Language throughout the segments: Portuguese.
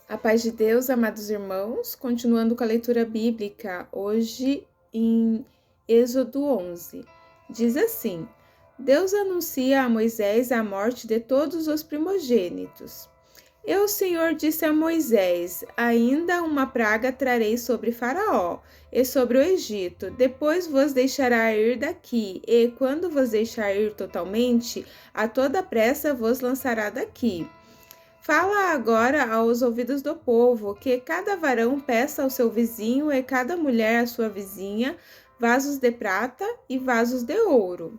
A paz de Deus, amados irmãos, continuando com a leitura bíblica, hoje em Êxodo 11. Diz assim: Deus anuncia a Moisés a morte de todos os primogênitos. E o Senhor disse a Moisés: Ainda uma praga trarei sobre Faraó e sobre o Egito. Depois vos deixará ir daqui, e quando vos deixar ir totalmente, a toda pressa vos lançará daqui. Fala agora aos ouvidos do povo, que cada varão peça ao seu vizinho e cada mulher à sua vizinha vasos de prata e vasos de ouro.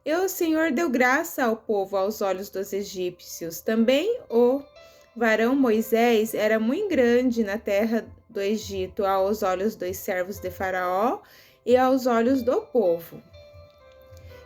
E o Senhor deu graça ao povo aos olhos dos egípcios. Também o varão Moisés era muito grande na terra do Egito, aos olhos dos servos de Faraó e aos olhos do povo.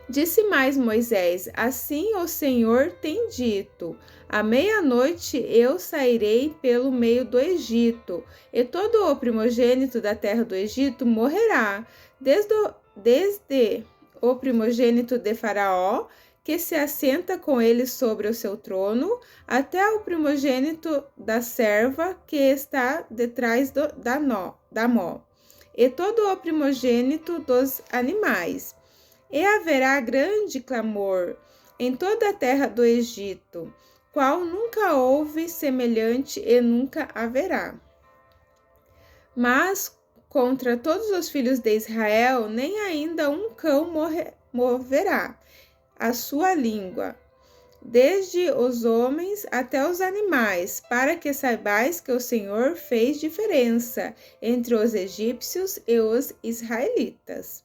Disse mais Moisés: Assim o Senhor tem dito: à meia-noite eu sairei pelo meio do Egito, e todo o primogênito da terra do Egito morrerá, desde o primogênito de Faraó, que se assenta com ele sobre o seu trono, até o primogênito da serva que está detrás da mó, e todo o primogênito dos animais. E haverá grande clamor em toda a terra do Egito, qual nunca houve semelhante e nunca haverá. Mas contra todos os filhos de Israel, nem ainda um cão moverá a sua língua, desde os homens até os animais, para que saibais que o Senhor fez diferença entre os egípcios e os israelitas.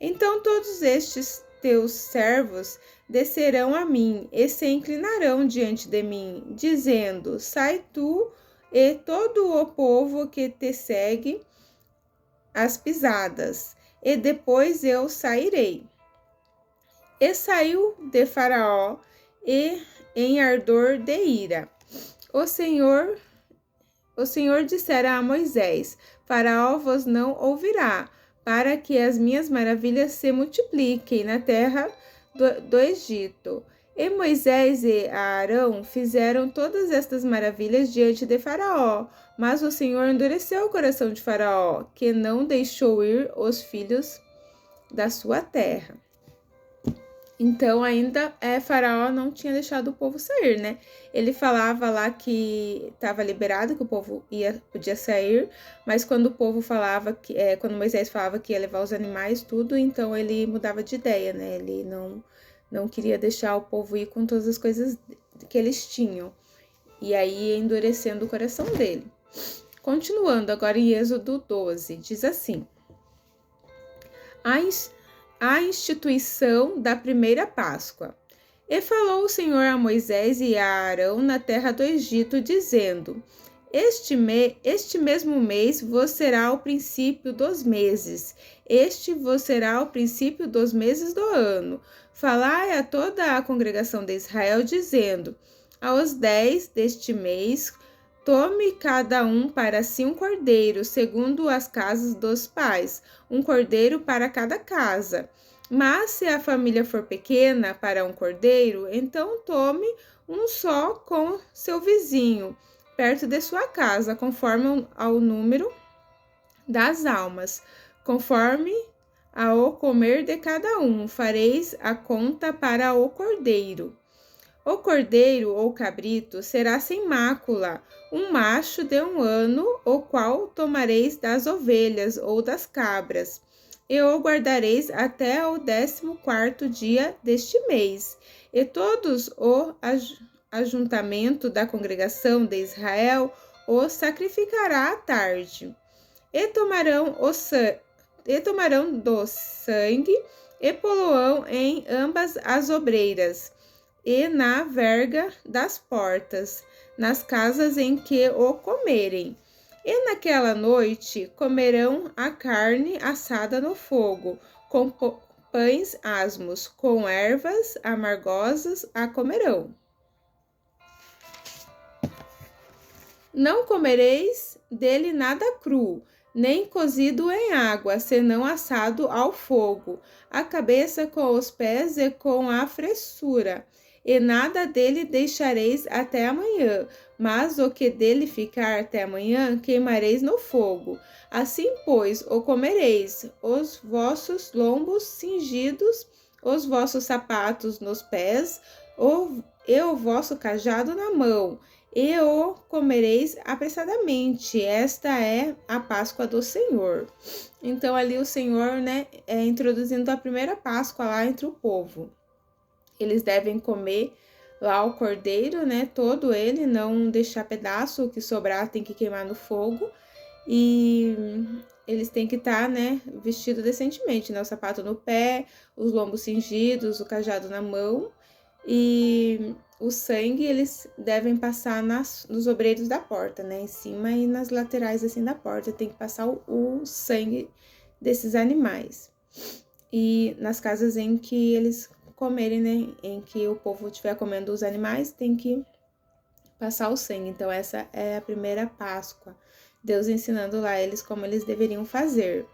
Então todos estes teus servos descerão a mim e se inclinarão diante de mim, dizendo: Sai tu e todo o povo que te segue as pisadas, e depois eu sairei. E saiu de Faraó e em ardor de ira. O Senhor dissera a Moisés: Faraó vos não ouvirá, para que as minhas maravilhas se multipliquem na terra do Egito. E Moisés e Arão fizeram todas estas maravilhas diante de Faraó, mas o Senhor endureceu o coração de Faraó, que não deixou ir os filhos da sua terra. Então, ainda Faraó não tinha deixado o povo sair, né? Ele falava lá que estava liberado, que o povo podia sair, mas quando o povo falava, quando Moisés falava que ia levar os animais, tudo, então ele mudava de ideia, né? Ele não queria deixar o povo ir com todas as coisas que eles tinham. E aí, endurecendo o coração dele. Continuando agora em Êxodo 12, diz assim: a instituição da primeira Páscoa. E falou o Senhor a Moisés e a Arão na terra do Egito, dizendo: Este mesmo mês vos será o princípio dos meses, este vos será o princípio dos meses do ano. Falai a toda a congregação de Israel, dizendo: Aos 10 deste mês, tome cada um para si um cordeiro, segundo as casas dos pais, um cordeiro para cada casa. Mas se a família for pequena para um cordeiro, então tome um só com seu vizinho, perto de sua casa, conforme ao número das almas, conforme ao comer de cada um, fareis a conta para o cordeiro. O cordeiro ou cabrito será sem mácula, um macho de 1 ano, o qual tomareis das ovelhas ou das cabras, e o guardareis até o 14º dia deste mês. E todos o ajuntamento da congregação de Israel o sacrificará à tarde. E tomarão do sangue e poloão em ambas as obreiras e na verga das portas, nas casas em que o comerem. E naquela noite comerão a carne assada no fogo, com pães asmos, com ervas amargosas a comerão. Não comereis dele nada cru, nem cozido em água, senão assado ao fogo, a cabeça com os pés e com a fressura. E nada dele deixareis até amanhã, mas o que dele ficar até amanhã queimareis no fogo. Assim, pois, o comereis, os vossos lombos cingidos, os vossos sapatos nos pés, e o vosso cajado na mão, e o comereis apressadamente. Esta é a Páscoa do Senhor. Então, ali o Senhor, né, introduzindo a primeira Páscoa lá entre o povo. Eles devem comer lá o cordeiro, né, todo ele, não deixar pedaço, o que sobrar tem que queimar no fogo. E eles têm que estar, né, vestido decentemente, né, o sapato no pé, os lombos cingidos, o cajado na mão. E o sangue eles devem passar nos obreiros da porta, né, em cima e nas laterais assim da porta, tem que passar o sangue desses animais. E nas casas em que eles comerem, né, em que o povo estiver comendo os animais, tem que passar o sangue. Então essa é a primeira Páscoa, Deus ensinando lá eles como eles deveriam fazer.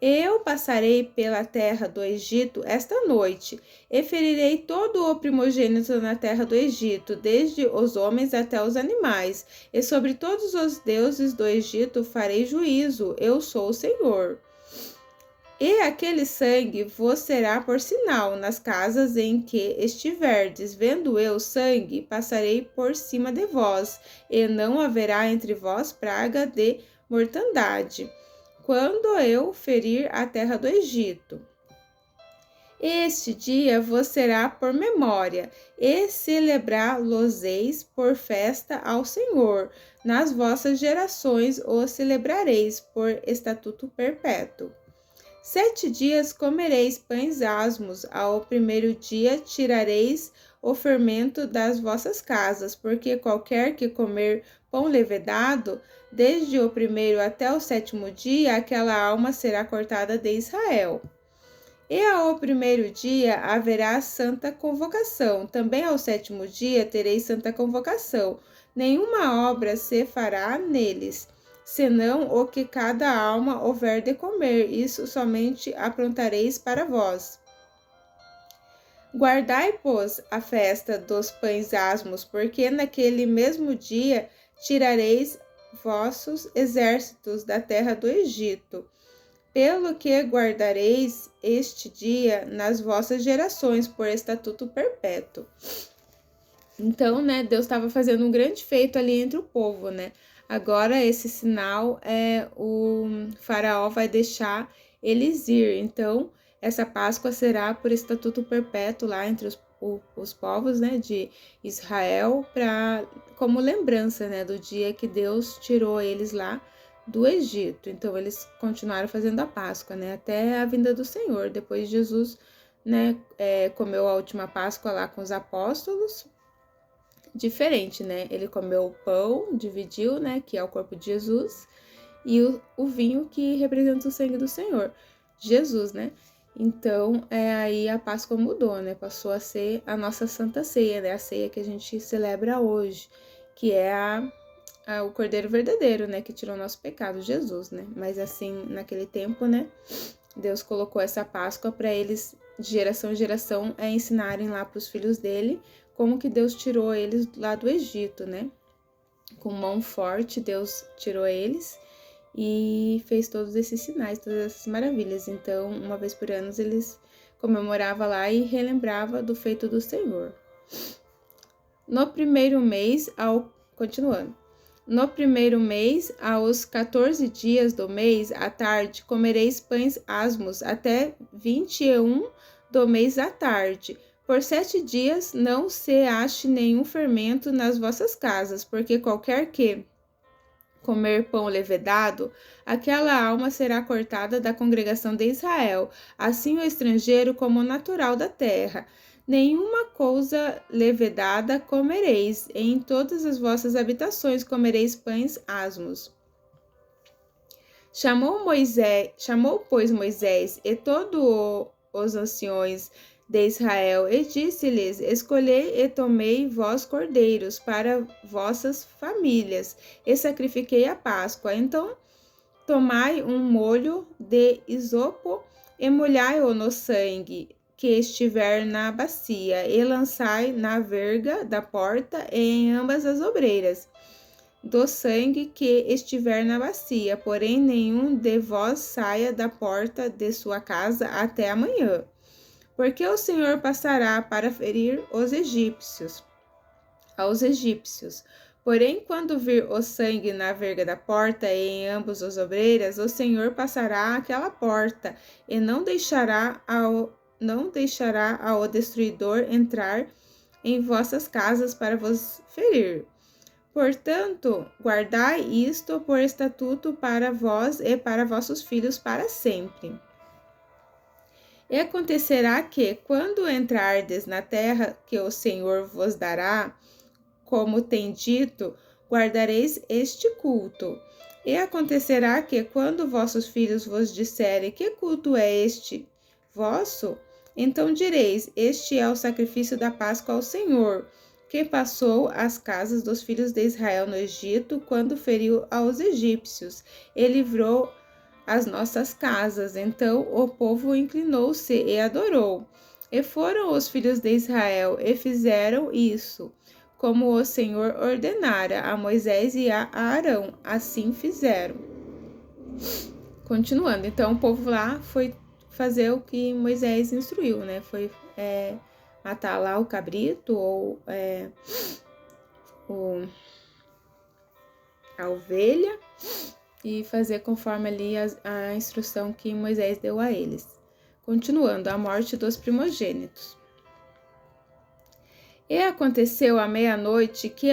Eu passarei pela terra do Egito esta noite, e ferirei todo o primogênito na terra do Egito, desde os homens até os animais, e sobre todos os deuses do Egito farei juízo, eu sou o Senhor. E aquele sangue vos será por sinal nas casas em que estiverdes. Vendo eu sangue, passarei por cima de vós, e não haverá entre vós praga de mortandade, quando eu ferir a terra do Egito. Este dia vos será por memória, e celebrá-los-eis por festa ao Senhor. Nas vossas gerações o celebrareis por estatuto perpétuo. 7 dias comereis pães asmos, ao primeiro dia tirareis o fermento das vossas casas, porque qualquer que comer pão levedado, desde o primeiro até o 7º dia, aquela alma será cortada de Israel. E ao primeiro dia haverá santa convocação, também ao 7º dia tereis santa convocação, nenhuma obra se fará neles, senão o que cada alma houver de comer, isso somente aprontareis para vós. Guardai, pois, a festa dos pães asmos, porque naquele mesmo dia tirareis vossos exércitos da terra do Egito. Pelo que guardareis este dia nas vossas gerações, por estatuto perpétuo. Então, né, Deus estava fazendo um grande feito ali entre o povo, né? Agora, esse sinal o faraó vai deixar eles ir. Então, essa Páscoa será por estatuto perpétuo lá entre os povos, né, de Israel, como lembrança, né, do dia que Deus tirou eles lá do Egito. Então, eles continuaram fazendo a Páscoa, né, até a vinda do Senhor. Depois, Jesus, né, comeu a última Páscoa lá com os apóstolos. Diferente, né? Ele comeu o pão, dividiu, né? Que é o corpo de Jesus, e o vinho que representa o sangue do Senhor, Jesus, né? Então, aí a Páscoa mudou, né? Passou a ser a nossa Santa Ceia, né? A ceia que a gente celebra hoje, que é o Cordeiro verdadeiro, né? Que tirou o nosso pecado, Jesus, né? Mas assim, naquele tempo, né? Deus colocou essa Páscoa para eles, de geração em geração, ensinarem lá para os filhos dele como que Deus tirou eles lá do Egito, né? Com mão forte, Deus tirou eles e fez todos esses sinais, todas essas maravilhas. Então, uma vez por ano, eles comemoravam lá e relembravam do feito do Senhor. No primeiro mês, continuando. No primeiro mês, aos 14 dias do mês, à tarde, comereis pães asmos, até 21 do mês à tarde. Por 7 dias não se ache nenhum fermento nas vossas casas, porque qualquer que comer pão levedado, aquela alma será cortada da congregação de Israel, assim o estrangeiro como o natural da terra. Nenhuma coisa levedada comereis, em todas as vossas habitações comereis pães asmos. Chamou, pois, Moisés e todos os anciões de Israel, e disse-lhes: Escolhei e tomei vós cordeiros para vossas famílias, e sacrifiquei a Páscoa. Então tomai um molho de isopo e molhai-o no sangue. que estiver na bacia, e lançai na verga da porta e em ambas as obreiras do sangue que estiver na bacia, porém nenhum de vós saia da porta de sua casa até amanhã, porque o Senhor passará para ferir aos egípcios. Porém, quando vir o sangue na verga da porta e em ambos os obreiras, o Senhor passará aquela porta e não deixará ao destruidor entrar em vossas casas para vos ferir. Portanto, guardai isto por estatuto para vós e para vossos filhos para sempre. E acontecerá que, quando entrardes na terra que o Senhor vos dará, como tem dito, guardareis este culto. E acontecerá que, quando vossos filhos vos disserem: que culto é este vosso? Então direis: este é o sacrifício da Páscoa ao Senhor, que passou as casas dos filhos de Israel no Egito, quando feriu aos egípcios, e livrou as nossas casas. Então o povo inclinou-se e adorou. E foram os filhos de Israel e fizeram isso, como o Senhor ordenara a Moisés e a Arão, assim fizeram. Continuando, então o povo lá foi fazer o que Moisés instruiu, né? Foi matar lá o cabrito ou a ovelha e fazer conforme ali a instrução que Moisés deu a eles. Continuando, a morte dos primogênitos. E aconteceu à meia-noite que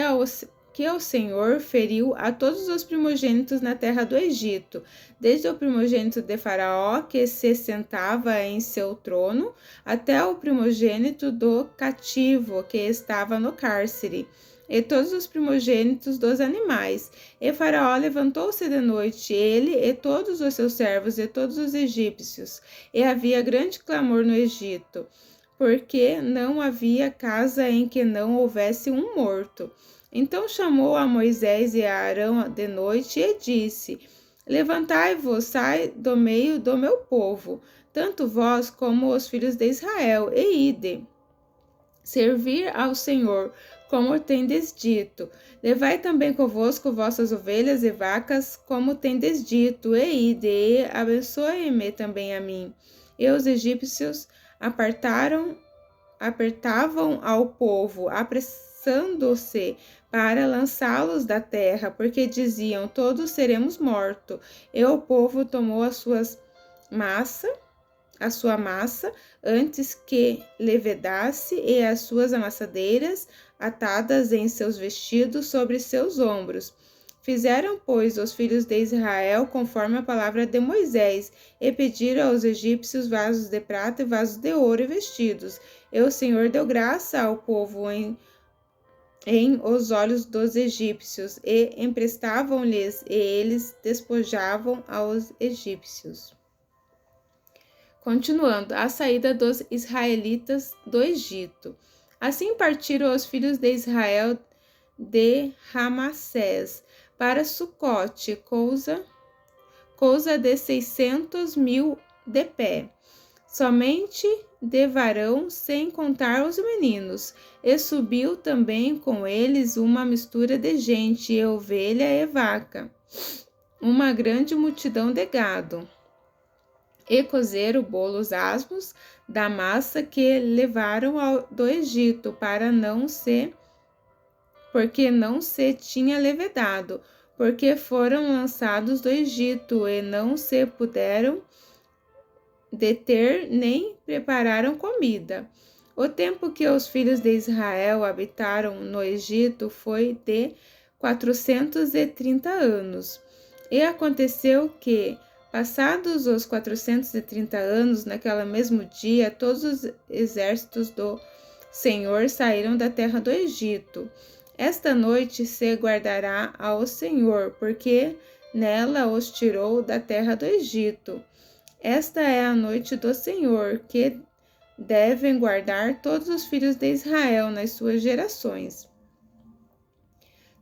o Senhor feriu a todos os primogênitos na terra do Egito, desde o primogênito de Faraó, que se sentava em seu trono, até o primogênito do cativo, que estava no cárcere, e todos os primogênitos dos animais. E Faraó levantou-se de noite, ele e todos os seus servos e todos os egípcios, e havia grande clamor no Egito, porque não havia casa em que não houvesse um morto. Então chamou a Moisés e a Arão de noite e disse: levantai-vos, sai do meio do meu povo, tanto vós como os filhos de Israel, e ide servir ao Senhor, como tendes dito. Levai também convosco vossas ovelhas e vacas, como tendes dito, e ide, e abençoe-me também a mim. E os egípcios apertavam ao povo, apressando-se para lançá-los da terra, porque diziam: todos seremos mortos. E o povo tomou a sua massa, antes que levedasse, e as suas amassadeiras, atadas em seus vestidos sobre seus ombros. Fizeram, pois, os filhos de Israel conforme a palavra de Moisés, e pediram aos egípcios vasos de prata e vasos de ouro e vestidos. E o Senhor deu graça ao povo em os olhos dos egípcios, e emprestavam-lhes, e eles despojavam aos egípcios. Continuando, a saída dos israelitas do Egito. Assim partiram os filhos de Israel de Ramassés para Sucote, coisa de 600.000 de pé, somente de varão, sem contar os meninos. E subiu também com eles uma mistura de gente, e ovelha e vaca, uma grande multidão de gado. E cozeram bolos asmos da massa que levaram do Egito, porque não se tinha levedado, porque foram lançados do Egito, e não se puderam deter, nem prepararam comida. O tempo que os filhos de Israel habitaram no Egito foi de 430 anos. E aconteceu que, passados os 430 anos, naquele mesmo dia, todos os exércitos do Senhor saíram da terra do Egito. Esta noite se guardará ao Senhor, porque nela os tirou da terra do Egito. Esta é a noite do Senhor, que devem guardar todos os filhos de Israel nas suas gerações.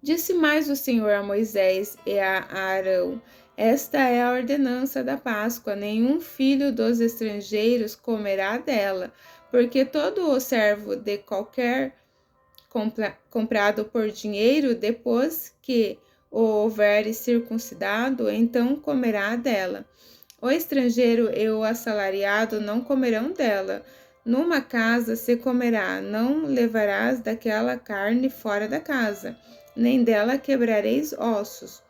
Disse mais o Senhor a Moisés e a Arão: Esta é a ordenança da Páscoa: nenhum filho dos estrangeiros comerá dela, porque todo o servo de qualquer comprado por dinheiro, depois que o houver circuncidado, então comerá dela. O estrangeiro e o assalariado não comerão dela. Numa casa se comerá, não levarás daquela carne fora da casa, nem dela quebrareis ossos.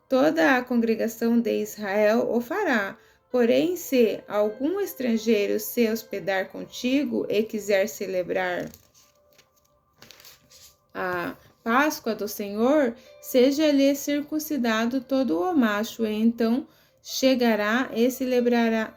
Toda a congregação de Israel o fará. Porém, se algum estrangeiro se hospedar contigo e quiser celebrar a Páscoa do Senhor, seja-lhe circuncidado todo o macho, e então chegará e celebrará.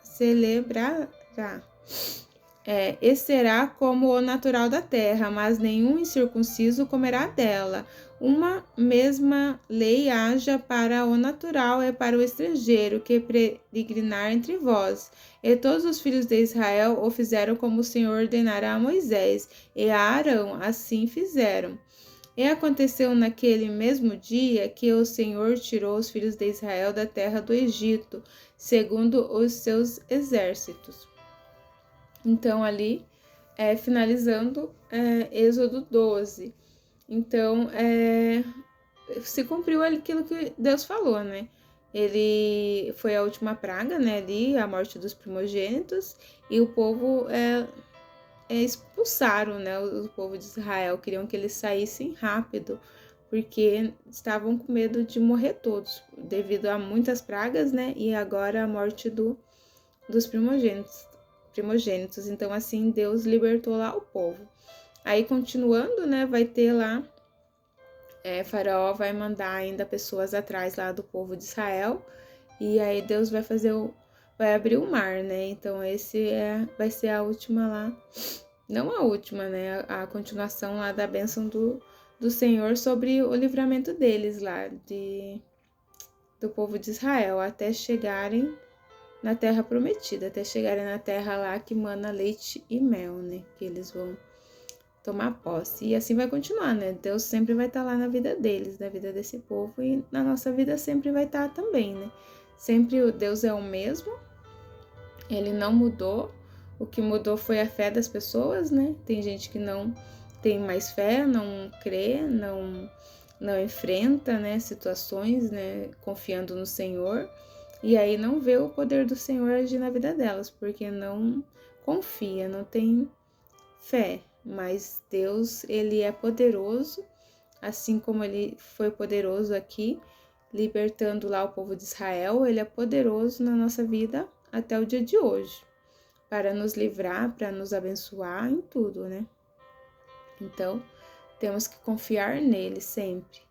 E será como o natural da terra, mas nenhum incircunciso comerá dela. Uma mesma lei haja para o natural e para o estrangeiro que peregrinar entre vós. E todos os filhos de Israel o fizeram como o Senhor ordenara a Moisés, e a Arão assim fizeram. E aconteceu naquele mesmo dia que o Senhor tirou os filhos de Israel da terra do Egito, segundo os seus exércitos. Então, ali, finalizando, Êxodo 12. Então, se cumpriu aquilo que Deus falou, né? Ele foi a última praga, né? Ali, a morte dos primogênitos, e o povo expulsaram, né? O povo de Israel, queriam que eles saíssem rápido, porque estavam com medo de morrer todos, devido a muitas pragas, né? E agora a morte dos primogênitos. Então, assim, Deus libertou lá o povo. Aí, continuando, né, vai ter lá, Faraó vai mandar ainda pessoas atrás lá do povo de Israel, e aí Deus vai vai abrir o mar, né? Então, esse vai ser a última lá, não a última, né? A continuação lá da bênção do Senhor sobre o livramento deles lá, do povo de Israel, até chegarem na terra prometida, até chegarem na terra lá que mana leite e mel, né? Que eles vão tomar posse. E assim vai continuar, né? Deus sempre vai estar lá na vida deles, na vida desse povo, e na nossa vida sempre vai estar também, né? Sempre o Deus é o mesmo, ele não mudou. O que mudou foi a fé das pessoas, né? Tem gente que não tem mais fé, não crê, não enfrenta, né, situações, né, confiando no Senhor. E aí não vê o poder do Senhor agir na vida delas, porque não confia, não tem fé. Mas Deus, ele é poderoso, assim como ele foi poderoso aqui, libertando lá o povo de Israel, ele é poderoso na nossa vida até o dia de hoje, para nos livrar, para nos abençoar em tudo, né? Então, temos que confiar nele sempre.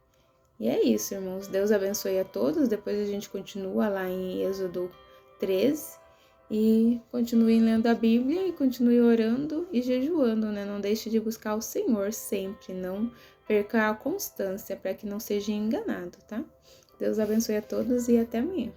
E é isso, irmãos. Deus abençoe a todos. Depois a gente continua lá em Êxodo 13. E continue lendo a Bíblia e continue orando e jejuando, né? Não deixe de buscar o Senhor sempre. Não perca a constância para que não seja enganado, tá? Deus abençoe a todos e até amanhã.